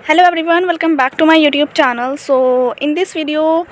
Hello everyone, welcome back to my YouTube channel. So in this video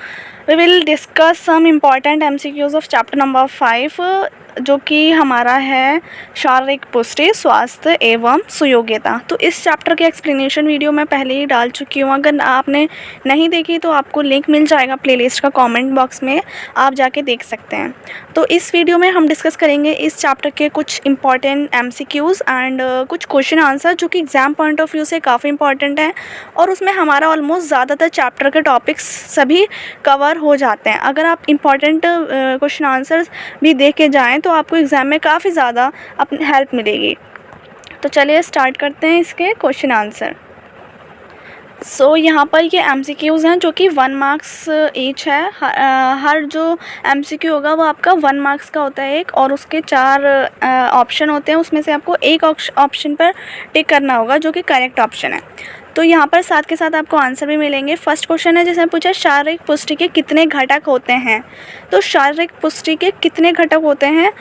we will discuss some important MCQs of chapter number 5 जो कि हमारा है शारीरिक पुष्टि स्वास्थ्य एवं सुयोग्यता। तो इस चैप्टर के एक्सप्लेनेशन वीडियो मैं पहले ही डाल चुकी हूँ। अगर आपने नहीं देखी तो आपको लिंक मिल जाएगा प्लेलिस्ट का कमेंट बॉक्स में, आप जाके देख सकते हैं। तो इस वीडियो में हम डिस्कस करेंगे इस चैप्टर के कुछ इंपॉर्टेंट MCQs एंड कुछ क्वेश्चन आंसर जो कि एग्ज़ाम पॉइंट ऑफ व्यू से काफ़ी इंपॉर्टेंट है और उसमें हमारा ऑलमोस्ट ज़्यादातर चैप्टर के टॉपिक्स सभी कवर हो जाते हैं। अगर आप इंपॉर्टेंट क्वेश्चन आंसर्स भी देख के जाएँ तो आपको एग्ज़ाम में काफ़ी ज़्यादा अपनी हेल्प मिलेगी। तो चलिए स्टार्ट करते हैं इसके क्वेश्चन आंसर। सो यहाँ पर ये MCQs हैं जो कि 1 मार्क्स ईच है। हर जो MCQ होगा वो आपका 1 मार्क्स का होता है एक, और उसके 4 ऑप्शन होते हैं। उसमें से आपको एक ऑप्शन पर टिक करना होगा जो कि करेक्ट ऑप्शन है। तो यहाँ पर साथ के साथ आपको आंसर भी मिलेंगे। फर्स्ट क्वेश्चन है जिसमें पूछा शारीरिक पुष्टि के कितने घटक होते हैं। तो शारीरिक पुष्टि के कितने घटक होते हैं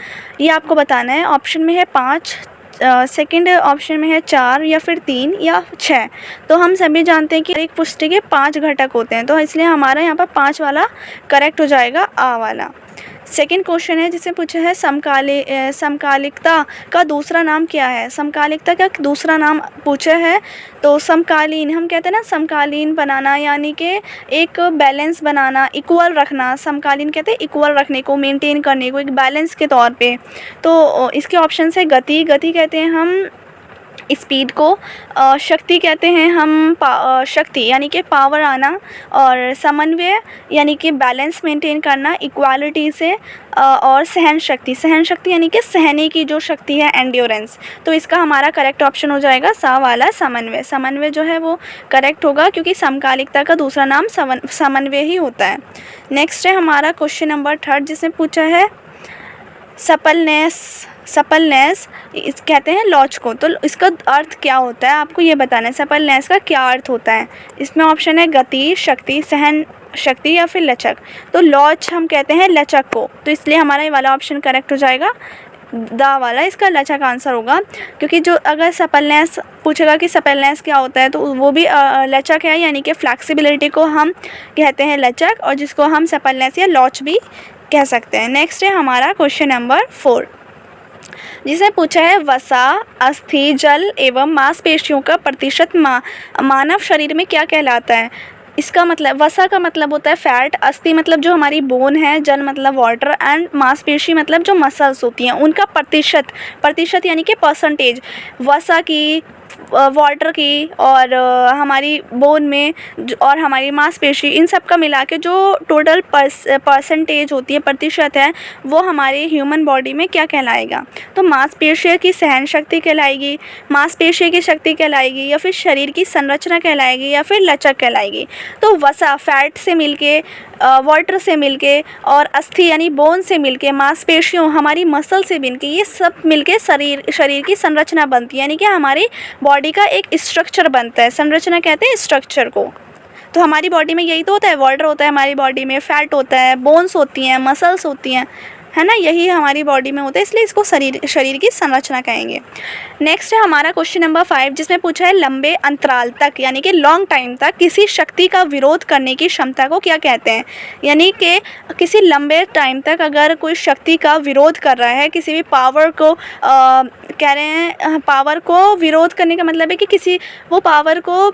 ये आपको बताना है। ऑप्शन में है 5, सेकंड ऑप्शन में है 4 या फिर 3 या 6। तो हम सभी जानते हैं कि एक पुष्टि के 5 घटक होते हैं, तो इसलिए हमारा यहाँ पर 5 वाला करेक्ट हो जाएगा, आ वाला। सेकंड क्वेश्चन है जिसे पूछा है समकालिकता का दूसरा नाम क्या है। समकालिकता का दूसरा नाम पूछा है तो समकालीन, हम कहते हैं ना समकालीन बनाना, यानी कि एक बैलेंस बनाना, इक्वल रखना। समकालीन कहते हैं इक्वल रखने को, मेंटेन करने को, एक बैलेंस के तौर पे। तो इसके ऑप्शन है गति कहते हैं हम स्पीड को, शक्ति कहते हैं हम शक्ति यानी कि पावर आना, और समन्वय यानी कि बैलेंस मेंटेन करना इक्वालिटी से, और सहन शक्ति यानी कि सहने की जो शक्ति है, एंड्योरेंस। तो इसका हमारा करेक्ट ऑप्शन हो जाएगा सा वाला समन्वय जो है वो करेक्ट होगा, क्योंकि समकालिकता का दूसरा नाम समन्वय ही होता है। नेक्स्ट है हमारा क्वेश्चन नंबर 3 जिसमें पूछा है सपलनेस इस कहते हैं लॉच को। तो इसका अर्थ क्या होता है आपको ये बताना है, सपलनेस का क्या अर्थ होता है। इसमें ऑप्शन है गति, शक्ति, सहन शक्ति या फिर लचक। तो लॉच हम कहते हैं लचक को, तो इसलिए हमारा ये वाला ऑप्शन करेक्ट हो जाएगा, दा वाला इसका लचक आंसर होगा। क्योंकि जो अगर सपलनेस पूछेगा कि सपलनेस क्या होता है तो वो भी लचक है, यानी कि फ्लैक्सिबिलिटी को हम कहते हैं लचक, और जिसको हम सपलनेस या लॉच भी कह सकते हैं। नेक्स्ट है हमारा क्वेश्चन नंबर 4 जिसे पूछा है वसा, अस्थि, जल एवं मांसपेशियों का प्रतिशत मानव शरीर में क्या कहलाता है। इसका मतलब वसा का मतलब होता है फैट, अस्थि मतलब जो हमारी बोन है, जल मतलब वाटर, एंड मांसपेशी मतलब जो मसल्स होती हैं उनका प्रतिशत यानी कि परसेंटेज। वसा की, वाटर की, और हमारी बोन में और हमारी मांसपेशी, इन सब का मिला के जो टोटल परसेंटेज होती है, प्रतिशत है, वो हमारे ह्यूमन बॉडी में क्या कहलाएगा। तो मांसपेशी की सहन शक्ति कहलाएगी, मांसपेशी की शक्ति कहलाएगी, या फिर शरीर की संरचना कहलाएगी, या फिर लचक कहलाएगी। तो वसा फैट से मिलके, वाटर से मिलके, और अस्थि यानी बोन से मिलके, मांसपेशियों हमारी मसल से मिलके, ये सब मिलके शरीर की संरचना बनती है, यानी कि हमारी बॉडी का एक स्ट्रक्चर बनता है। संरचना कहते हैं स्ट्रक्चर को। तो हमारी बॉडी में यही तो होता है, वाटर होता है हमारी बॉडी में, फैट होता है, बोन्स होती हैं, मसल्स होती हैं, है ना, यही हमारी बॉडी में होता है, इसलिए इसको शरीर की संरचना कहेंगे। नेक्स्ट है हमारा क्वेश्चन नंबर 5 जिसमें पूछा है लंबे अंतराल तक यानी कि लॉन्ग टाइम तक किसी शक्ति का विरोध करने की क्षमता को क्या कहते हैं। यानी कि किसी लंबे टाइम तक अगर कोई शक्ति का विरोध कर रहा है, किसी भी पावर को कह रहे हैं, पावर को विरोध करने का मतलब है कि किसी वो पावर को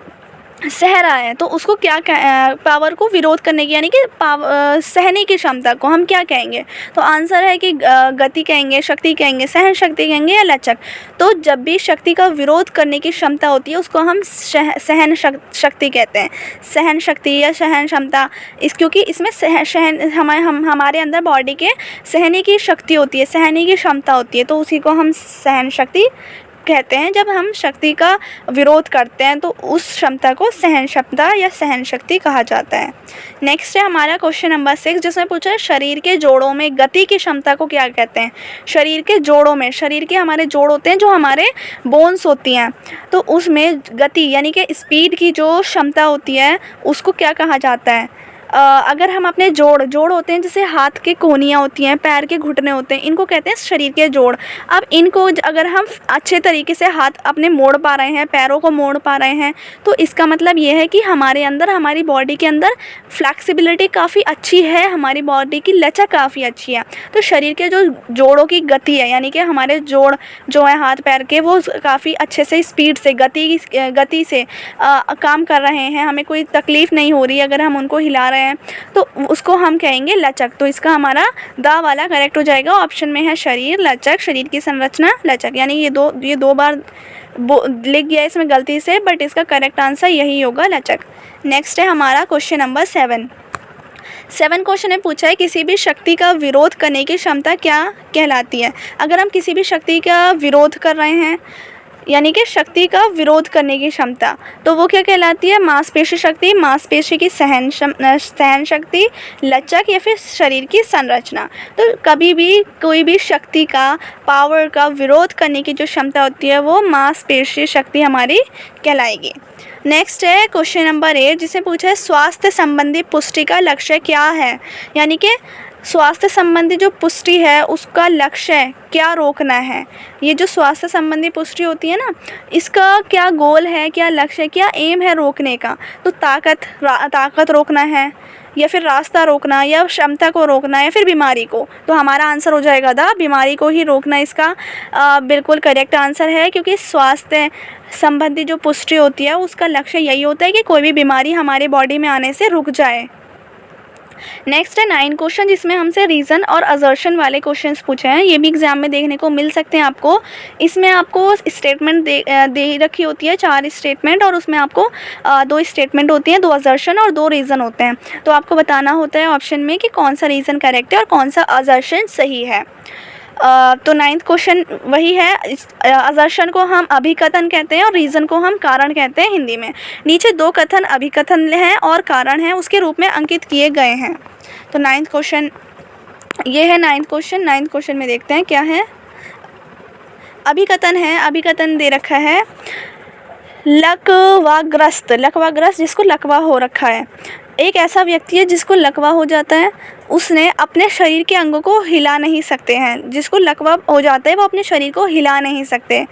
सह रहा है, तो उसको क्या पावर को विरोध करने की यानी कि सहने की क्षमता को हम क्या कहेंगे। तो आंसर है कि गति कहेंगे, शक्ति कहेंगे, सहन शक्ति कहेंगे, या लचक। तो जब भी शक्ति का विरोध करने की क्षमता होती है उसको हम सहन शक्ति कहते हैं, सहन शक्ति या सहन क्षमता। क्योंकि इसमें हमारे अंदर बॉडी के सहने की शक्ति होती है, सहने की क्षमता होती है, तो उसी को हम सहन शक्ति कहते हैं। जब हम शक्ति का विरोध करते हैं तो उस क्षमता को सहन क्षमता या सहन शक्ति कहा जाता है। नेक्स्ट है हमारा क्वेश्चन नंबर 6 जिसमें पूछा है शरीर के जोड़ों में गति की क्षमता को क्या कहते हैं। शरीर के जोड़ों में, शरीर के हमारे जोड़ होते हैं जो हमारे बोन्स होती हैं, तो उसमें गति यानी कि स्पीड की जो क्षमता होती है उसको क्या कहा जाता है। अगर हम अपने जोड़ होते हैं, जैसे हाथ के कोहनियाँ होती हैं, पैर के घुटने होते हैं, इनको कहते हैं शरीर के जोड़। अब इनको अगर हम अच्छे तरीके से हाथ अपने मोड़ पा रहे हैं, पैरों को मोड़ पा रहे हैं, तो इसका मतलब ये है कि हमारे अंदर, हमारी बॉडी के अंदर फ्लेक्सिबिलिटी काफ़ी अच्छी है, हमारी बॉडी की लचक काफ़ी अच्छी है। तो शरीर के जो जोड़ों की गति है, यानी कि हमारे जोड़ जो है हाथ पैर के, वो काफ़ी अच्छे से स्पीड से गति से काम कर रहे हैं, हमें कोई तकलीफ़ नहीं हो रही अगर हम उनको हिला रहे हैं, तो उसको हम कहेंगे लचक। तो इसका हमारा द वाला करेक्ट हो जाएगा। ऑप्शन में है शरीर, लचक, शरीर की संरचना, लचक। यानी ये दो बार लिख गया इसमें गलती से, बट इसका करेक्ट आंसर यही होगा, लचक। नेक्स्ट है हमारा क्वेश्चन नंबर 7 क्वेश्चन में पूछा है किसी भी शक्ति का विरोध करने की क्षमता क्या कहलाती है। अगर हम किसी भी शक्ति का विरोध कर रहे हैं, यानी कि शक्ति का विरोध करने की क्षमता, तो वो क्या कहलाती है? मांसपेशी शक्ति, मांसपेशी की सहन शक्ति, लचक, या फिर शरीर की संरचना। तो कभी भी कोई भी शक्ति का, पावर का विरोध करने की जो क्षमता होती है वो मांसपेशी शक्ति हमारी कहलाएगी। नेक्स्ट है क्वेश्चन नंबर 8, जिसमें पूछा है स्वास्थ्य संबंधी पुष्टि का लक्ष्य क्या है। यानी कि स्वास्थ्य संबंधी जो पुष्टि है उसका लक्ष्य क्या रोकना है। ये जो स्वास्थ्य संबंधी पुष्टि होती है ना, इसका क्या गोल है, क्या लक्ष्य, क्या एम है रोकने का। तो ताकत रोकना है, या फिर रास्ता रोकना, या क्षमता को रोकना, या फिर बीमारी को। तो हमारा आंसर हो जाएगा बीमारी को ही रोकना इसका बिल्कुल करेक्ट आंसर है, क्योंकि स्वास्थ्य संबंधी जो पुष्टि होती है उसका लक्ष्य यही होता है कि कोई भी बीमारी हमारे बॉडी में आने से रुक जाए। नेक्स्ट है 9 क्वेश्चन, जिसमें हमसे रीज़न और असर्शन वाले क्वेश्चंस पूछे हैं। ये भी एग्जाम में देखने को मिल सकते हैं आपको। इसमें आपको स्टेटमेंट दे रखी होती है, 4 स्टेटमेंट, और उसमें आपको 2 स्टेटमेंट होती हैं, 2 असर्शन और 2 रीज़न होते हैं। तो आपको बताना होता है ऑप्शन में कि कौन सा रीज़न करेक्ट है और कौन सा असर्शन सही है। तो 9th क्वेश्चन वही है। असर्शन को हम अभिकथन कहते हैं और रीज़न को हम कारण कहते हैं हिंदी में। नीचे 2 कथन अभिकथन हैं और कारण हैं उसके रूप में अंकित किए गए हैं। तो 9th क्वेश्चन ये है। 9th क्वेश्चन में देखते हैं क्या है। अभिकथन है, अभिकथन दे रखा है लकवाग्रस्त, जिसको लकवा हो रखा है। एक ऐसा व्यक्ति है जिसको लकवा हो जाता है, उसने अपने शरीर के अंगों को हिला नहीं सकते हैं। जिसको लकवा हो जाता है वो अपने शरीर को हिला नहीं सकते।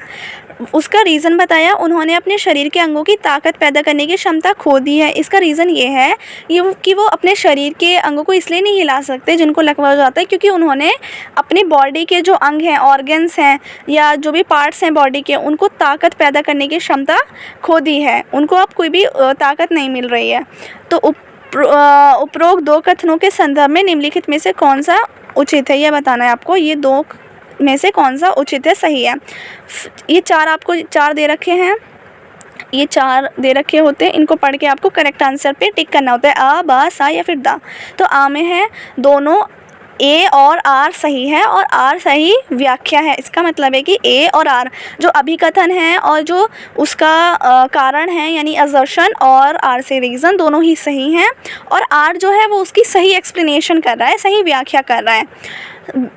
उसका रीज़न बताया, उन्होंने अपने शरीर के अंगों की ताकत पैदा करने की क्षमता खो दी है। इसका रीज़न ये है कि वो अपने शरीर के अंगों को इसलिए नहीं हिला सकते जिनको लकवा हो जाता है, क्योंकि उन्होंने अपनी बॉडी के जो अंग हैं, ऑर्गन्स हैं, या जो भी पार्ट्स हैं बॉडी के, उनको ताकत पैदा करने की क्षमता खो दी है। उनको अब कोई भी ताकत नहीं मिल रही है। तो उपरोक्त 2 कथनों के संदर्भ में निम्नलिखित में से कौन सा उचित है, यह बताना है आपको। ये 2 में से कौन सा उचित है, सही है। ये 4 आपको 4 दे रखे हैं, ये 4 दे रखे होते हैं। इनको पढ़ के आपको करेक्ट आंसर पे टिक करना होता है, आ, बा, सा या फिर दा। तो आ में है दोनों ए और आर सही है और आर सही व्याख्या है। इसका मतलब है कि ए और आर जो अभिकथन है और जो उसका कारण है, यानी असर्शन, और आर से रीज़न, दोनों ही सही हैं। और आर जो है वो उसकी सही एक्सप्लेनेशन कर रहा है, सही व्याख्या कर रहा है।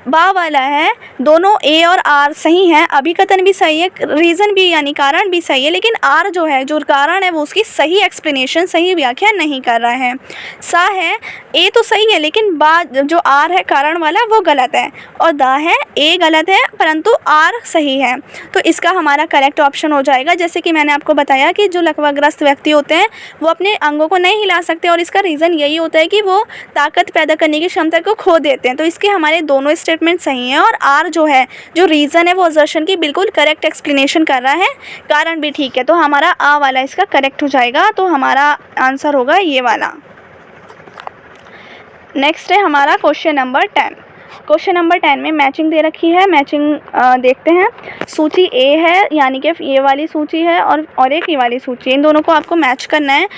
बा वाला है दोनों ए और आर सही हैं, अभिकथन भी सही है, रीज़न भी यानी कारण भी सही है, लेकिन आर जो है, जो कारण है, वो उसकी सही एक्सप्लेनेशन, सही व्याख्या नहीं कर रहा है। सा है ए तो सही है, लेकिन बा जो आर है कारण वाला वो गलत है, और दा है ए गलत है परंतु आर सही है। तो इसका हमारा करेक्ट ऑप्शन हो जाएगा। जैसे कि मैंने आपको बताया कि जो लकवाग्रस्त व्यक्ति होते हैं वो अपने अंगों को नहीं हिला सकते, और इसका रीज़न यही होता है कि वो ताकत पैदा करने की क्षमता को खो देते हैं। तो इसके हमारे दोनों स्टेटमेंट सही हैं, और आर जो है, जो रीज़न है, वो असर्शन की बिल्कुल करेक्ट एक्सप्लेनेशन कर रहा है, कारण भी ठीक है। तो हमारा आ वाला इसका करेक्ट हो जाएगा। तो हमारा आंसर होगा ये वाला। नेक्स्ट है हमारा क्वेश्चन नंबर 10। क्वेश्चन नंबर 10 में मैचिंग दे रखी है। मैचिंग देखते हैं। सूची ए है, यानी कि ये वाली सूची है, और एक ये वाली सूची, इन दोनों को आपको मैच करना है।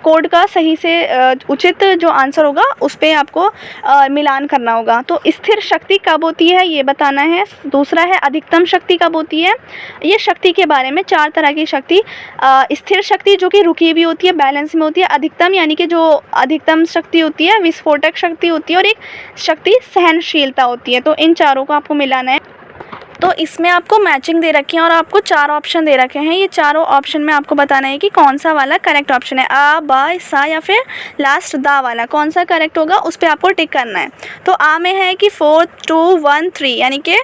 कोड का सही से उचित जो आंसर होगा उस पर आपको मिलान करना होगा। तो स्थिर शक्ति कब होती है ये बताना है। दूसरा है अधिकतम शक्ति कब होती है। ये शक्ति के बारे में 4 तरह की शक्ति, स्थिर शक्ति जो कि रुकी हुई होती है, बैलेंस में होती है। अधिकतम यानी कि जो अधिकतम शक्ति होती है, विस्फोटक शक्ति होती है, और एक शक्ति सहनशीलता होती है। तो इन चारों को आपको मिलाना है। तो इसमें आपको मैचिंग दे रखी है और आपको 4 ऑप्शन दे रखे हैं। ये चारों ऑप्शन में आपको बताना है कि कौन सा वाला करेक्ट ऑप्शन है, आ, बा, सा या फिर लास्ट दा वाला, कौन सा करेक्ट होगा उस पर आपको टिक करना है। तो आ में है कि 4 2 1 3, यानी कि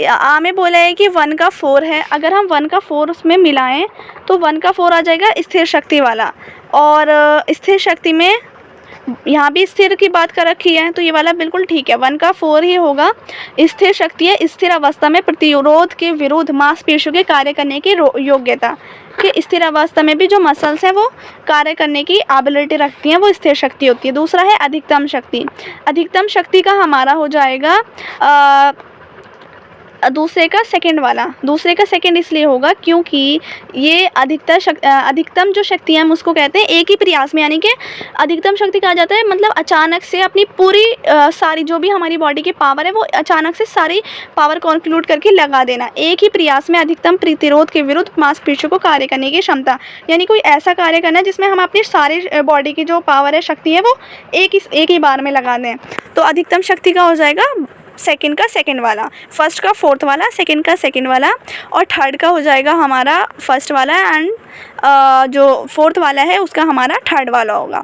आ में बोला है कि 1 का 4 है। अगर हम 1 का 4 उसमें मिलाएं तो 1 का 4 आ जाएगा स्थिर शक्ति वाला, और स्थिर शक्ति में यहाँ भी स्थिर की बात कर रखी है तो ये वाला बिल्कुल ठीक है, 1 का 4 ही होगा। स्थिर शक्ति है स्थिर अवस्था में प्रतिरोध के विरुद्ध मांसपेशियों के कार्य करने की योग्यता, कि स्थिर अवस्था में भी जो मसल्स हैं वो कार्य करने की एबिलिटी रखती हैं, वो स्थिर शक्ति होती है। दूसरा है अधिकतम शक्ति। अधिकतम शक्ति का हमारा हो जाएगा दूसरे का सेकंड इसलिए होगा क्योंकि ये अधिकतम जो शक्ति है हम उसको कहते हैं एक ही प्रयास में, यानी कि अधिकतम शक्ति कहा जाता है मतलब अचानक से अपनी पूरी सारी जो भी हमारी बॉडी की पावर है वो अचानक से सारी पावर कंक्लूड करके लगा देना, एक ही प्रयास में अधिकतम प्रतिरोध के विरुद्ध मांसपेशियों को कार्य करने की क्षमता, यानी कोई ऐसा कार्य करना जिसमें हम अपनी सारी बॉडी की जो पावर है, शक्ति है, वो एक ही बार में लगा दें। तो अधिकतम शक्ति का हो जाएगा सेकंड का सेकंड वाला, फर्स्ट का फोर्थ वाला, सेकंड का सेकंड वाला, और थर्ड का हो जाएगा हमारा फर्स्ट वाला, एंड जो फोर्थ वाला है उसका हमारा थर्ड वाला होगा।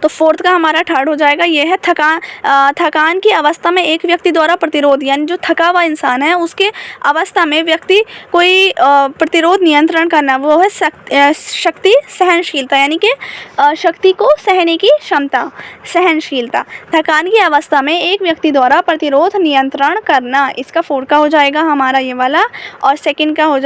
तो फोर्थ का हमारा थर्ड हो जाएगा। ये है थकान की अवस्था में एक व्यक्ति द्वारा प्रतिरोध, यानी जो थका हुआ इंसान है उसके अवस्था में व्यक्ति कोई प्रतिरोध नियंत्रण करना, वो है शक्ति सहनशीलता, यानी कि शक्ति को सहने की क्षमता, सहनशीलता। थकान की अवस्था में एक व्यक्ति द्वारा प्रतिरोध नियंत्रण करना, इसका फोर्थ का हो जाएगा हमारा ये वाला, और सेकंड का हो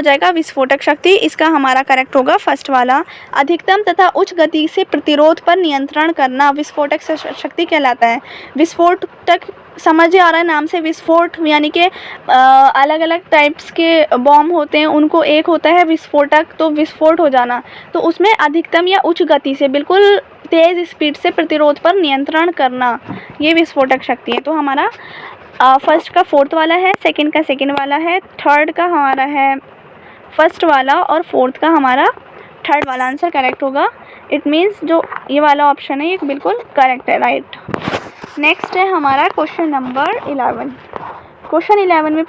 जाएगा विस्फोटक शक्ति, इसका हमारा करेक्ट होगा फर्स्ट वाला। अधिकतम तथा उच्च गति से प्रतिरोध पर नियंत्रण करना विस्फोटक शक्ति कहलाता है। विस्फोटक समझ आ रहा है नाम से, विस्फोट यानी कि अलग अलग टाइप्स के बॉम्ब होते हैं, उनको एक होता है विस्फोटक, तो विस्फोट हो जाना, तो उसमें अधिकतम या उच्च गति से बिल्कुल तेज़ स्पीड से प्रतिरोध पर नियंत्रण करना, ये विस्फोटक शक्ति है। तो हमारा फर्स्ट का फोर्थ वाला है, सेकंड का सेकंड वाला है, थर्ड का हमारा है फर्स्ट वाला, और फोर्थ का हमारा थर्ड वाला आंसर करेक्ट होगा। इट मीन्स जो ये वाला ऑप्शन है ये बिल्कुल करेक्ट है, राइट। नेक्स्ट है हमारा क्वेश्चन नंबर 11। क्वेश्चन 11 में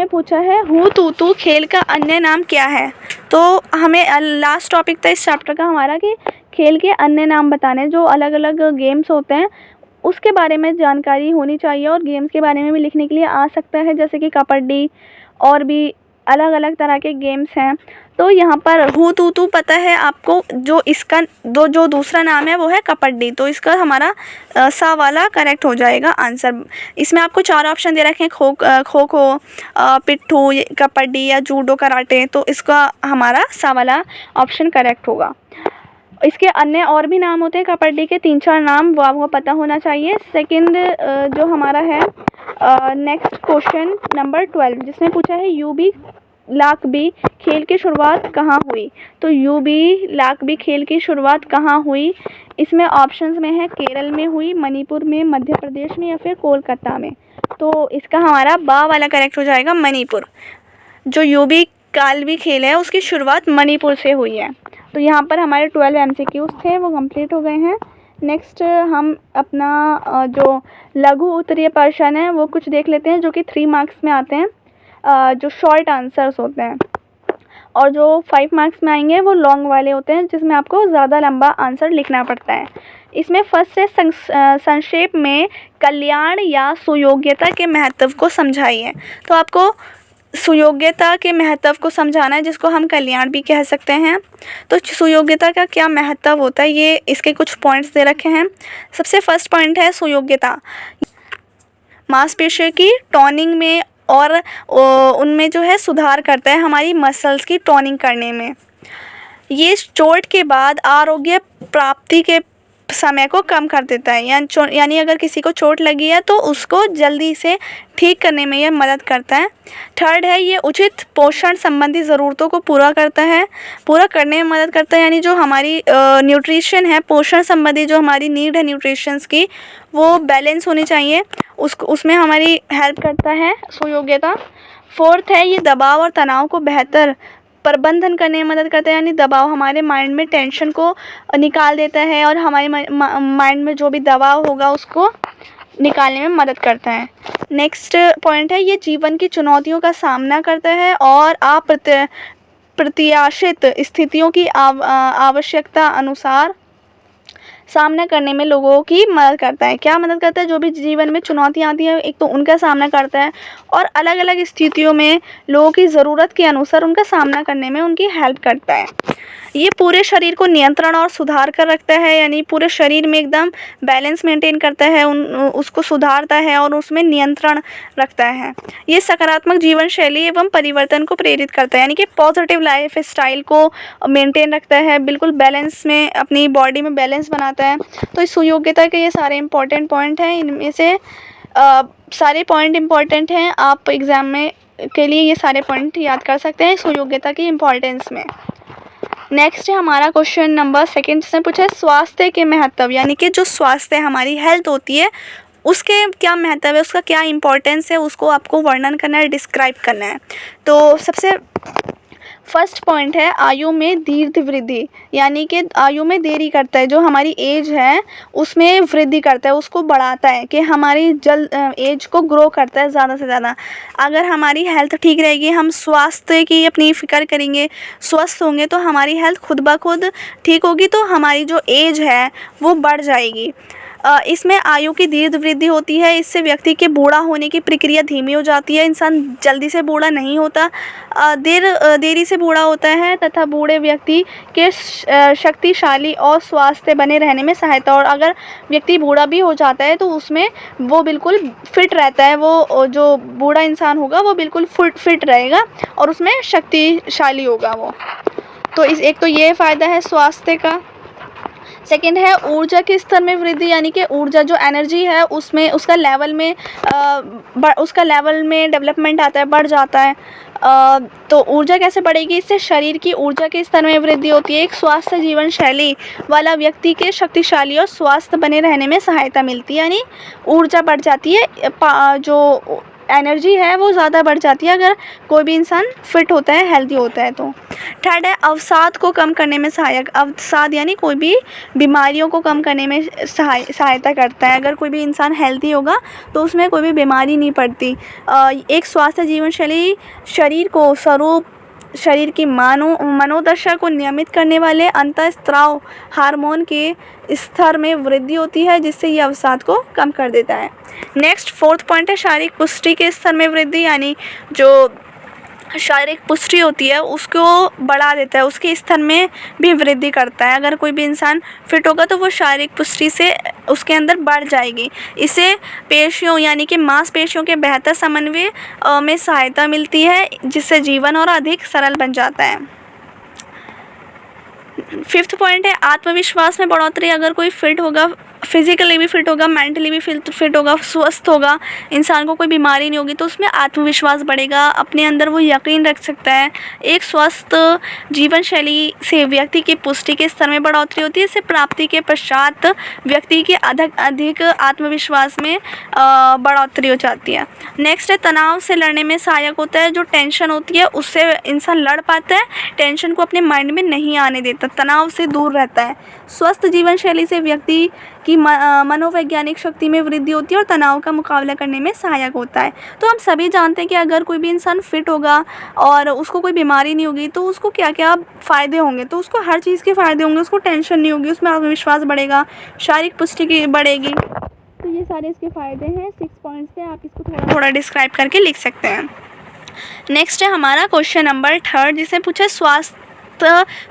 पूछा है हू तू तू खेल का अन्य नाम क्या है। तो हमें लास्ट टॉपिक था इस चैप्टर का हमारा कि खेल के अन्य नाम बताने, जो अलग अलग गेम्स होते हैं उसके बारे में जानकारी होनी चाहिए, और गेम्स के बारे में भी लिखने के लिए आ सकता है, जैसे कि कबड्डी और भी अलग अलग तरह के गेम्स हैं। तो यहाँ पर हू तू तू पता है आपको, जो इसका जो दूसरा नाम है वो है कबड्डी, तो इसका हमारा सा वाला करेक्ट हो जाएगा आंसर। इसमें आपको 4 ऑप्शन दे रखे हैं, खो खो, पिट्ठू, कबड्डी या जूडो, कराटे, तो इसका हमारा सा वाला ऑप्शन करेक्ट होगा। इसके अन्य और भी नाम होते हैं कबड्डी के 3-4 नाम, वो आपको पता होना चाहिए। सेकंड जो हमारा है नेक्स्ट क्वेश्चन नंबर 12, जिसमें पूछा है यूबी लाकबी खेल की शुरुआत कहाँ हुई। तो यूबी लाकबी खेल की शुरुआत कहाँ हुई, इसमें ऑप्शंस में है केरल में हुई, मणिपुर में, मध्य प्रदेश में, या फिर कोलकाता में। तो इसका हमारा बा वाला करेक्ट हो जाएगा, मणिपुर। जो यूबी कालबी खेल है उसकी शुरुआत मणिपुर से हुई है। तो यहाँ पर हमारे 12 MCQs थे वो कंप्लीट हो गए हैं। नेक्स्ट हम अपना जो लघु उत्तरीय प्रश्न है वो कुछ देख लेते हैं, जो कि 3 मार्क्स में आते हैं, जो शॉर्ट आंसर्स होते हैं, और जो 5 मार्क्स में आएंगे वो लॉन्ग वाले होते हैं, जिसमें आपको ज़्यादा लंबा आंसर लिखना पड़ता है। इसमें फर्स्ट से संक्षेप में कल्याण या सुयोग्यता के महत्व को समझाइए। तो आपको सुयोग्यता के महत्व को समझाना है, जिसको हम कल्याण भी कह सकते हैं। तो सुयोग्यता का क्या महत्व होता है, ये इसके कुछ पॉइंट्स दे रखे हैं। सबसे फर्स्ट पॉइंट है सुयोग्यता, मांसपेशियों की टोनिंग में और उनमें जो है सुधार करता है, हमारी मसल्स की टोनिंग करने में। ये चोट के बाद आरोग्य प्राप्ति के समय को कम कर देता है, यानी अगर किसी को चोट लगी है तो उसको जल्दी से ठीक करने में यह मदद करता है। थर्ड है ये उचित पोषण संबंधी ज़रूरतों को पूरा करने में मदद करता है, यानी जो हमारी न्यूट्रिशन है, पोषण संबंधी जो हमारी नीड है न्यूट्रिशंस की, वो बैलेंस होनी चाहिए, उसमें हमारी हेल्प करता है सुयोग्यता। फोर्थ है ये दबाव और तनाव को बेहतर प्रबंधन करने में मदद करता है, यानी दबाव हमारे माइंड में टेंशन को निकाल देता है, और हमारे माइंड में जो भी दबाव होगा उसको निकालने में मदद करता है। नेक्स्ट पॉइंट है, ये जीवन की चुनौतियों का सामना करता है और प्रत्याशित स्थितियों की आवश्यकता अनुसार सामना करने में लोगों की मदद करता है। क्या मदद करता है? जो भी जीवन में चुनौतियाँ आती हैं, एक तो उनका सामना करता है और अलग अलग स्थितियों में लोगों की ज़रूरत के अनुसार उनका सामना करने में उनकी हेल्प करता है। ये पूरे शरीर को नियंत्रण और सुधार कर रखता है, यानी पूरे शरीर में एकदम बैलेंस मेंटेन करता है, उसको सुधारता है और उसमें नियंत्रण रखता है। ये सकारात्मक जीवन शैली एवं परिवर्तन को प्रेरित करता है, यानी कि पॉजिटिव लाइफ स्टाइल को मेंटेन रखता है, बिल्कुल बैलेंस में अपनी बॉडी में बैलेंस बनाता है। तो इस सुयोग्यता के ये सारे इंपॉर्टेंट पॉइंट हैं, इनमें से सारे पॉइंट इंपॉर्टेंट हैं। आप एग्ज़ाम में के लिए ये सारे पॉइंट याद कर सकते हैं सुयोग्यता की इम्पोर्टेंस में। नेक्स्ट है हमारा क्वेश्चन नंबर 2, जिसने पूछा है स्वास्थ्य के महत्व, यानी कि जो स्वास्थ्य हमारी हेल्थ होती है उसके क्या महत्व है, उसका क्या इम्पोर्टेंस है, उसको आपको वर्णन करना है, डिस्क्राइब करना है। तो सबसे फर्स्ट पॉइंट है आयु में दीर्घ वृद्धि, यानी कि आयु में देरी करता है, जो हमारी एज है उसमें वृद्धि करता है, उसको बढ़ाता है, कि हमारी एज को ग्रो करता है ज़्यादा से ज़्यादा। अगर हमारी हेल्थ ठीक रहेगी, हम स्वास्थ्य की अपनी फ़िक्र करेंगे, स्वस्थ होंगे, तो हमारी हेल्थ खुद ब खुद ठीक होगी, तो हमारी जो एज है वो बढ़ जाएगी। इसमें आयु की दीर्घ वृद्धि होती है, इससे व्यक्ति के बूढ़ा होने की प्रक्रिया धीमी हो जाती है, इंसान जल्दी से बूढ़ा नहीं होता, देरी से बूढ़ा होता है, तथा बूढ़े व्यक्ति के शक्तिशाली और स्वास्थ्य बने रहने में सहायता। और अगर व्यक्ति बूढ़ा भी हो जाता है तो उसमें वो बिल्कुल फिट रहता है, वो जो बूढ़ा इंसान होगा वो बिल्कुल फिट रहेगा और उसमें शक्तिशाली होगा वो। तो एक तो ये फ़ायदा है स्वास्थ्य का। सेकेंड है ऊर्जा के स्तर में वृद्धि, यानी कि ऊर्जा जो एनर्जी है उसमें उसका लेवल में डेवलपमेंट आता है, बढ़ जाता है। तो ऊर्जा कैसे बढ़ेगी? इससे शरीर की ऊर्जा के स्तर में वृद्धि होती है। एक स्वस्थ जीवन शैली वाला व्यक्ति के शक्तिशाली और स्वास्थ्य बने रहने में सहायता मिलती है, यानी ऊर्जा बढ़ जाती है, जो एनर्जी है वो ज़्यादा बढ़ जाती है अगर कोई भी इंसान फिट होता है, हेल्दी होता है। तो थर्ड है अवसाद को कम करने में सहायक। अवसाद यानी कोई भी बीमारियों को कम करने में सहायता करता है। अगर कोई भी इंसान हेल्दी होगा तो उसमें कोई भी बीमारी नहीं पड़ती। एक स्वस्थ जीवन शैली शरीर की मनोदशा को नियमित करने वाले अंतःस्राव हार्मोन के स्तर में वृद्धि होती है, जिससे ये अवसाद को कम कर देता है। नेक्स्ट 4th पॉइंट है शारीरिक पुष्टि के स्तर में वृद्धि, यानी जो शारीरिक पुष्टि होती है उसको बढ़ा देता है, उसके स्तर में भी वृद्धि करता है। अगर कोई भी इंसान फिट होगा तो वो शारीरिक पुष्टि से उसके अंदर बढ़ जाएगी। इससे पेशियों यानी कि मांसपेशियों के बेहतर समन्वय में सहायता मिलती है, जिससे जीवन और अधिक सरल बन जाता है। 5th पॉइंट है आत्मविश्वास में बढ़ोतरी। अगर कोई फिट होगा, फिज़िकली भी फिट होगा, मेंटली भी फिट होगा, स्वस्थ होगा, इंसान को कोई बीमारी नहीं होगी, तो उसमें आत्मविश्वास बढ़ेगा, अपने अंदर वो यकीन रख सकता है। एक स्वस्थ जीवन शैली से व्यक्ति की पुष्टि के स्तर में बढ़ोतरी होती है। इसे प्राप्ति के पश्चात व्यक्ति के अधिक आत्मविश्वास में बढ़ोतरी हो जाती है। नेक्स्ट है तनाव से लड़ने में सहायक होता है। जो टेंशन होती है उससे इंसान लड़ पाता है, टेंशन को अपने माइंड में नहीं आने देता, तनाव से दूर रहता है। स्वस्थ जीवन शैली से व्यक्ति की मनोवैज्ञानिक शक्ति में वृद्धि होती है और तनाव का मुकाबला करने में सहायक होता है। तो हम सभी जानते हैं कि अगर कोई भी इंसान फिट होगा और उसको कोई बीमारी नहीं होगी तो उसको क्या क्या फ़ायदे होंगे, तो उसको हर चीज़ के फ़ायदे होंगे, उसको टेंशन नहीं होगी, उसमें आत्मविश्वास बढ़ेगा, शारीरिक पुष्टि की बढ़ेगी। तो ये सारे इसके फ़ायदे हैं। 6 पॉइंट्स थे, आप इसको थोड़ा डिस्क्राइब करके लिख सकते हैं। नेक्स्ट है हमारा क्वेश्चन नंबर 3, जिसने पूछा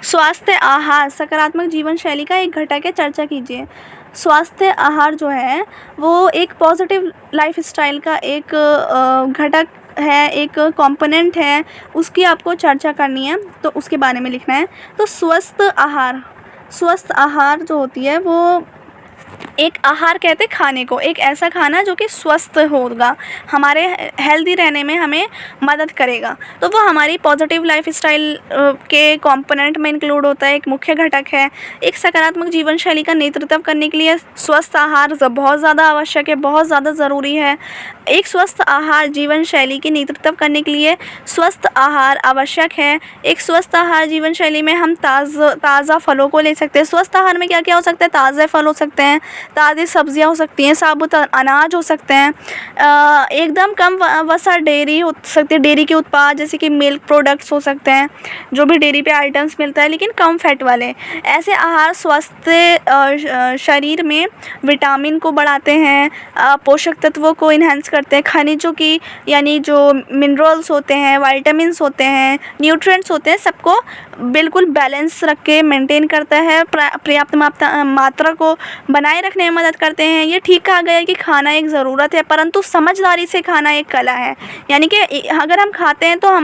स्वास्थ्य आहार सकारात्मक जीवन शैली का एक घटक है, चर्चा कीजिए। स्वास्थ्य आहार जो है वो एक पॉजिटिव लाइफ स्टाइल का एक घटक है, एक कंपोनेंट है, उसकी आपको चर्चा करनी है, तो उसके बारे में लिखना है। तो स्वस्थ आहार जो होती है वो एक आहार कहते हैं खाने को, एक ऐसा खाना जो कि स्वस्थ होगा, हमारे हेल्दी रहने में हमें मदद करेगा, तो वो हमारी पॉजिटिव लाइफ स्टाइल के कंपोनेंट में इंक्लूड होता है, एक मुख्य घटक है। एक सकारात्मक जीवन शैली का नेतृत्व करने के लिए स्वस्थ आहार बहुत ज़्यादा आवश्यक है, बहुत ज़्यादा ज़रूरी है। एक स्वस्थ आहार जीवन शैली के नेतृत्व करने के लिए स्वस्थ आहार आवश्यक है। एक स्वस्थ आहार जीवन शैली में हम ताज़ा फलों को ले सकते हैं। स्वस्थ आहार में क्या क्या हो सकता है? ताज़ा फल हो सकते हैं, ताज़ी सब्जियां हो सकती हैं, साबुत अनाज हो सकते हैं, एकदम कम वसा डेयरी हो सकती है, डेयरी के उत्पाद जैसे कि मिल्क प्रोडक्ट्स हो सकते हैं, जो भी डेयरी पे आइटम्स मिलता है लेकिन कम फैट वाले। ऐसे आहार स्वस्थ शरीर में विटामिन को बढ़ाते हैं, पोषक तत्वों को इन्हेंस करते हैं, खनिजों की यानी जो मिनरल्स होते हैं, विटामिन्स होते हैं, न्यूट्रिएंट्स होते हैं, सबको बिल्कुल बैलेंस रख के मेंटेन करता है, पर्याप्त मात्रा को बनाए रखने में मदद करते हैं। ये ठीक कहा गया है कि खाना एक ज़रूरत है, परंतु समझदारी से खाना एक कला है। यानी कि अगर हम खाते हैं तो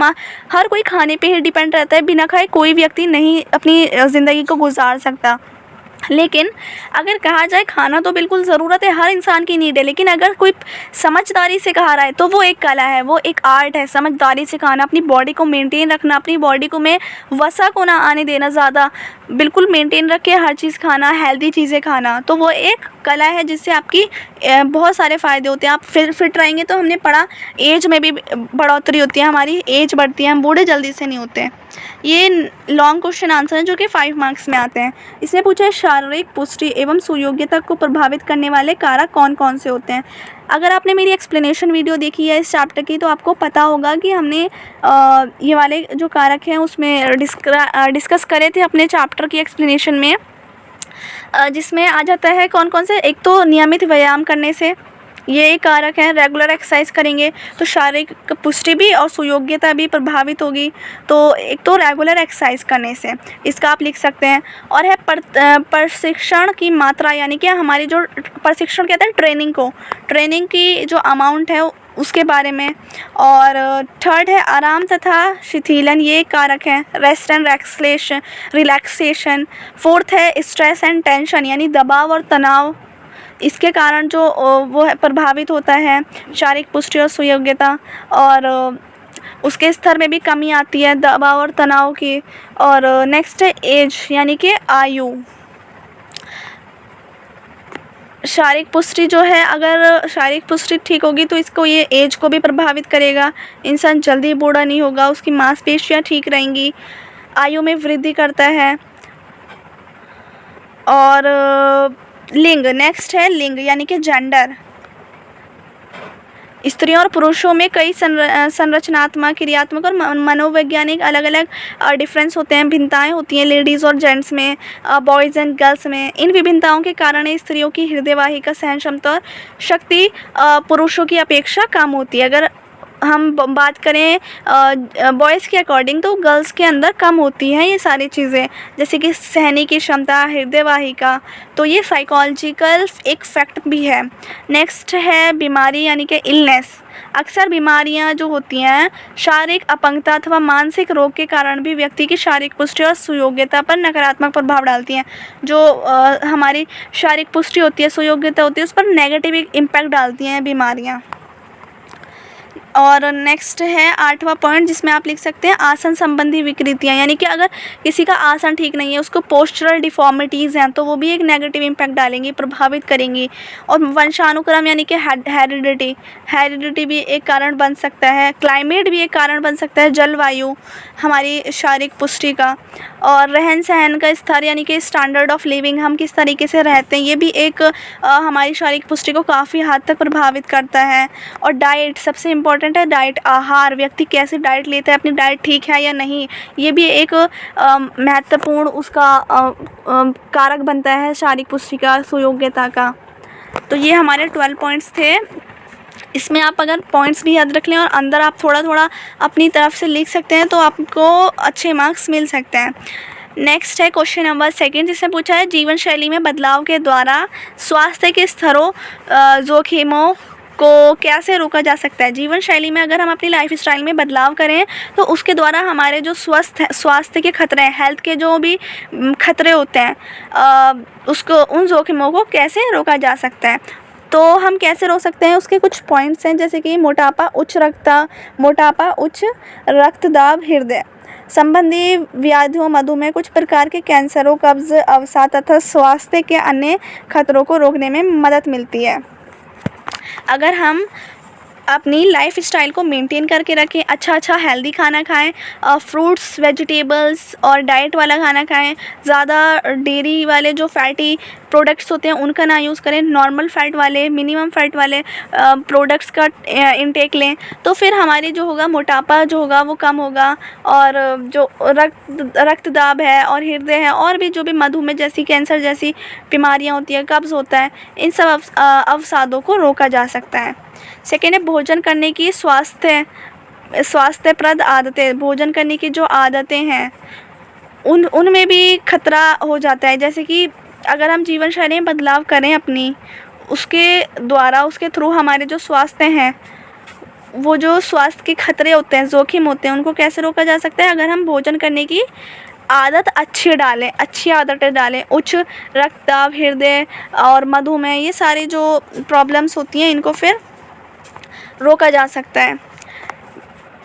हर कोई खाने पे ही डिपेंड रहता है, बिना खाए कोई व्यक्ति नहीं अपनी ज़िंदगी को गुजार सकता। लेकिन अगर कहा जाए खाना तो बिल्कुल ज़रूरत है, हर इंसान की नीड है, लेकिन अगर कोई समझदारी से खा रहा है तो वो एक कला है, वो एक आर्ट है। समझदारी से खाना, अपनी बॉडी को मेंटेन रखना, अपनी बॉडी को में वसा को ना आने देना, ज़्यादा बिल्कुल मेंटेन रख के हर चीज़ खाना, हेल्दी चीज़ें खाना, तो वो एक कला है जिससे आपकी बहुत सारे फ़ायदे होते हैं। आप फिट रहेंगे तो हमने पढ़ा एज में भी बढ़ोतरी होती है, हमारी एज बढ़ती है, हम बूढ़े जल्दी से नहीं होते हैं। ये लॉन्ग क्वेश्चन आंसर है जो कि 5 मार्क्स में आते हैं। इसमें पूछा है शारीरिक पुष्टि एवं सुयोग्यता को प्रभावित करने वाले कारक कौन कौन से होते हैं। अगर आपने मेरी एक्सप्लेनेशन वीडियो देखी है इस चैप्टर की तो आपको पता होगा कि हमने ये वाले जो कारक हैं उसमें डिस्कस करे थे अपने चैप्टर की एक्सप्लेनेशन में, जिसमें आ जाता है कौन कौन से। एक तो नियमित व्यायाम करने से, ये एक कारक है। रेगुलर एक्सरसाइज करेंगे तो शारीरिक पुष्टि भी और सुयोग्यता भी प्रभावित होगी। तो एक तो रेगुलर एक्सरसाइज करने से, इसका आप लिख सकते हैं। और है प्रशिक्षण की मात्रा, यानी कि हमारी जो प्रशिक्षण कहते हैं ट्रेनिंग की जो अमाउंट है उसके बारे में। और थर्ड है आराम तथा शिथिलन, ये कारक है। Rest and relaxation. फोर्थ है स्ट्रेस एंड टेंशन, यानी दबाव और तनाव, इसके कारण जो वो है प्रभावित होता है शारीरिक पुष्टि और सुयोग्यता। और उसके स्तर में भी कमी आती है दबाव और तनाव की। और नेक्स्ट है एज, यानी कि आयु। शारीरिक पुष्टि जो है, अगर शारीरिक पुष्टि ठीक होगी तो इसको ये एज को भी प्रभावित करेगा। इंसान जल्दी बूढ़ा नहीं होगा, उसकी मांसपेशियां ठीक रहेंगी, आयु में वृद्धि करता है। और लिंग, नेक्स्ट है लिंग, यानी कि जेंडर। स्त्रियों और पुरुषों में कई संरचनात्मक, क्रियात्मक और मनोवैज्ञानिक अलग अलग डिफरेंस होते हैं, भिन्नताएं होती हैं लेडीज़ और जेंट्स में, बॉयज़ एंड गर्ल्स में। इन विभिन्नताओं के कारण स्त्रियों की हृदय वाहिका सहन क्षमता और शक्ति पुरुषों की अपेक्षा कम होती है। अगर हम बात करें बॉयज़ के अकॉर्डिंग तो गर्ल्स के अंदर कम होती हैं ये सारी चीज़ें, जैसे कि सहने की क्षमता, हृदय वाहिका। तो ये साइकोलॉजिकल एक फैक्ट भी है। नेक्स्ट है बीमारी, यानी कि इलनेस। अक्सर बीमारियां जो होती हैं शारीरिक अपंगता अथवा मानसिक रोग के कारण भी व्यक्ति की शारीरिक पुष्टि और सुयोग्यता पर नकारात्मक प्रभाव डालती हैं। जो हमारी शारीरिक पुष्टि होती है, सुयोग्यता होती है, उस पर नेगेटिव इम्पैक्ट डालती हैं बीमारियाँ। और नेक्स्ट है 8वां पॉइंट, जिसमें आप लिख सकते हैं आसन संबंधी विकृतियाँ, यानी कि अगर किसी का आसन ठीक नहीं है, उसको पोस्चरल डिफॉर्मिटीज़ हैं, तो वो भी एक नेगेटिव इम्पैक्ट डालेंगी, प्रभावित करेंगी। और वंशानुक्रम, यानी कि हेरिडिटी भी एक कारण बन सकता है। क्लाइमेट भी एक कारण बन सकता है, जलवायु हमारी शारीरिक पुष्टि का। और रहन सहन का स्तर, यानी कि स्टैंडर्ड ऑफ लिविंग, हम किस तरीके से रहते हैं, ये भी एक हमारी शारीरिक पुष्टि को काफ़ी हद तक प्रभावित करता है। और डाइट सबसे इम्पॉर्टेंट है, डाइट, आहार, व्यक्ति कैसे डाइट लेता है, अपनी डाइट ठीक है या नहीं, ये भी एक महत्वपूर्ण उसका कारक बनता है शारीरिक पुष्टि का, सुयोग्यता का। तो ये हमारे 12 पॉइंट्स थे। इसमें आप अगर पॉइंट्स भी याद रख लें और अंदर आप थोड़ा थोड़ा अपनी तरफ से लिख सकते हैं तो आपको अच्छे मार्क्स मिल सकते हैं। नेक्स्ट है क्वेश्चन नंबर 2, जिसमें पूछा है जीवन शैली में बदलाव के द्वारा स्वास्थ्य के स्तरों जोखिमों को कैसे रोका जा सकता है। जीवन शैली में अगर हम अपनी लाइफ स्टाइल में बदलाव करें तो उसके द्वारा हमारे जो स्वास्थ्य के खतरे हैं, हेल्थ के जो भी खतरे होते हैं, उसको, उन जोखिमों को कैसे रोका जा सकता है। तो हम कैसे रोक सकते हैं, उसके कुछ पॉइंट्स हैं, जैसे कि मोटापा, उच्च रक्तदाब, हृदय संबंधी व्याधियों, मधुमेह, कुछ प्रकार के कैंसरों, कब्ज, अवसाद तथा स्वास्थ्य के अन्य खतरों को रोकने में मदद मिलती है। अपनी लाइफ स्टाइल को मेंटेन करके रखें, अच्छा हेल्दी खाना खाएं, फ्रूट्स वेजिटेबल्स और डाइट वाला खाना खाएं, ज़्यादा डेयरी वाले जो फैटी प्रोडक्ट्स होते हैं उनका ना यूज़ करें, नॉर्मल फ़ैट वाले मिनिमम फ़ैट वाले प्रोडक्ट्स का इंटेक लें। तो फिर हमारी जो होगा मोटापा जो होगा वो कम होगा, और जो रक्तदाब है और हृदय है और भी जो भी मधुमेह जैसी कैंसर जैसी बीमारियां होती है, कब्ज़ होता है, इन सब अवसादों को रोका जा सकता है। सेकेंड है भोजन करने की स्वास्थ्यप्रद आदतें। भोजन करने की जो आदतें हैं उनमें भी खतरा हो जाता है, जैसे कि अगर हम जीवन शैली में बदलाव करें अपनी, उसके थ्रू हमारे जो स्वास्थ्य हैं, वो जो स्वास्थ्य के खतरे होते हैं, जोखिम होते हैं, उनको कैसे रोका जा सकता है? अगर हम भोजन करने की आदत अच्छी आदतें डालें। उच्च रक्तदाब, हृदय और मधुमेह, ये सारी जो प्रॉब्लम्स होती हैं इनको फिर रोका जा सकता है।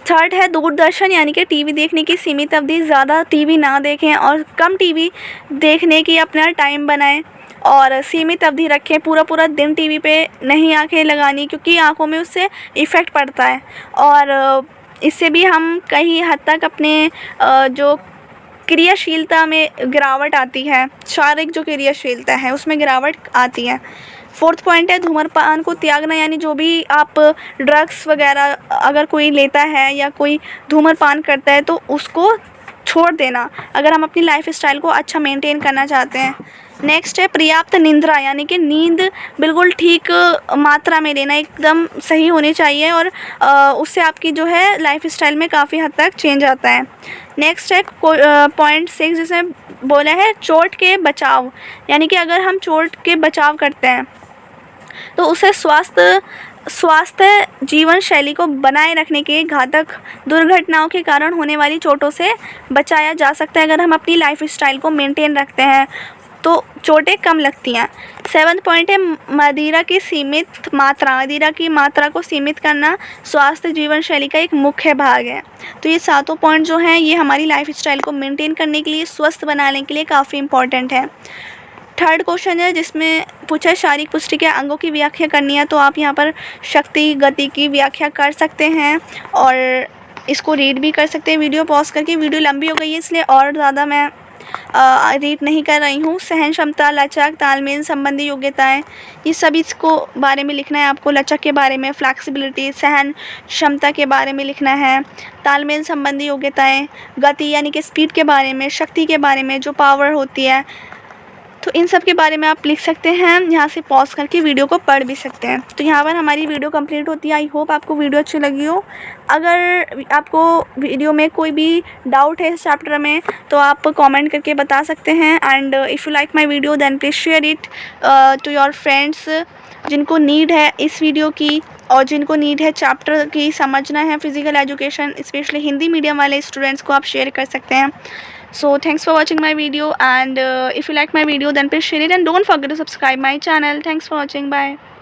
थर्ड है दूरदर्शन यानी कि टीवी देखने की सीमित अवधि। ज़्यादा टीवी ना देखें और कम टीवी देखने की अपना टाइम बनाएं और सीमित अवधि रखें। पूरा दिन टीवी पे नहीं आंखें लगानी, क्योंकि आंखों में उससे इफ़ेक्ट पड़ता है और इससे भी हम कहीं हद तक अपने जो क्रियाशीलता में गिरावट आती है, शारीरिक जो क्रियाशीलता है उसमें गिरावट आती है। फोर्थ पॉइंट है धूम्रपान को त्यागना, यानी जो भी आप ड्रग्स वगैरह अगर कोई लेता है या कोई धूम्रपान करता है तो उसको छोड़ देना, अगर हम अपनी लाइफ स्टाइल को अच्छा मेंटेन करना चाहते हैं। नेक्स्ट है पर्याप्त निद्रा, यानी कि नींद बिल्कुल ठीक मात्रा में लेना, एकदम सही होनी चाहिए और उससे आपकी जो है लाइफ स्टाइल में काफ़ी हद तक चेंज आता है। नेक्स्ट है पॉइंट 6 जिसमें बोला है चोट के बचाव, यानी कि अगर हम चोट के बचाव करते हैं तो उसे स्वास्थ्य जीवन शैली को बनाए रखने के घातक दुर्घटनाओं के कारण होने वाली चोटों से बचाया जा सकता है। अगर हम अपनी लाइफ स्टाइल को मेंटेन रखते हैं तो चोटें कम लगती हैं। 7वां पॉइंट है मदिरा की मात्रा को सीमित करना स्वास्थ्य जीवन शैली का एक मुख्य भाग है। तो ये 7 पॉइंट जो हैं ये हमारी लाइफ स्टाइल को मेंटेन करने के लिए, स्वस्थ बनाने के लिए काफ़ी इंपॉर्टेंट है। थर्ड क्वेश्चन है जिसमें पूछा है शारीरिक पुष्टि के अंगों की व्याख्या करनी है, तो आप यहाँ पर शक्ति, गति की व्याख्या कर सकते हैं और इसको रीड भी कर सकते हैं वीडियो पॉज करके। वीडियो लंबी हो गई है इसलिए और ज़्यादा मैं रीड नहीं कर रही हूँ। सहन क्षमता, लचक, तालमेल संबंधी योग्यताएं, ये सभी इसको बारे में लिखना है आपको। लचक के बारे में, फ्लैक्सिबिलिटी, सहन क्षमता के बारे में लिखना है, तालमेल संबंधी योग्यताएं, गति यानी कि स्पीड के बारे में, शक्ति के बारे में जो पावर होती है, तो इन सब के बारे में आप लिख सकते हैं। यहाँ से पॉज करके वीडियो को पढ़ भी सकते हैं। तो यहाँ पर हमारी वीडियो कंप्लीट होती है। आई होप आपको वीडियो अच्छी लगी हो। अगर आपको वीडियो में कोई भी डाउट है इस चैप्टर में तो आप कमेंट करके बता सकते हैं। And if you like my video then please share it to your friends जिनको नीड है इस वीडियो की और जिनको नीड है चैप्टर की समझना है physical education, specially Hindi medium वाले स्टूडेंट्स को आप शेयर कर सकते हैं। So thanks for watching my video, and if you like my video then please share it and don't forget to subscribe my channel. Thanks for watching. Bye.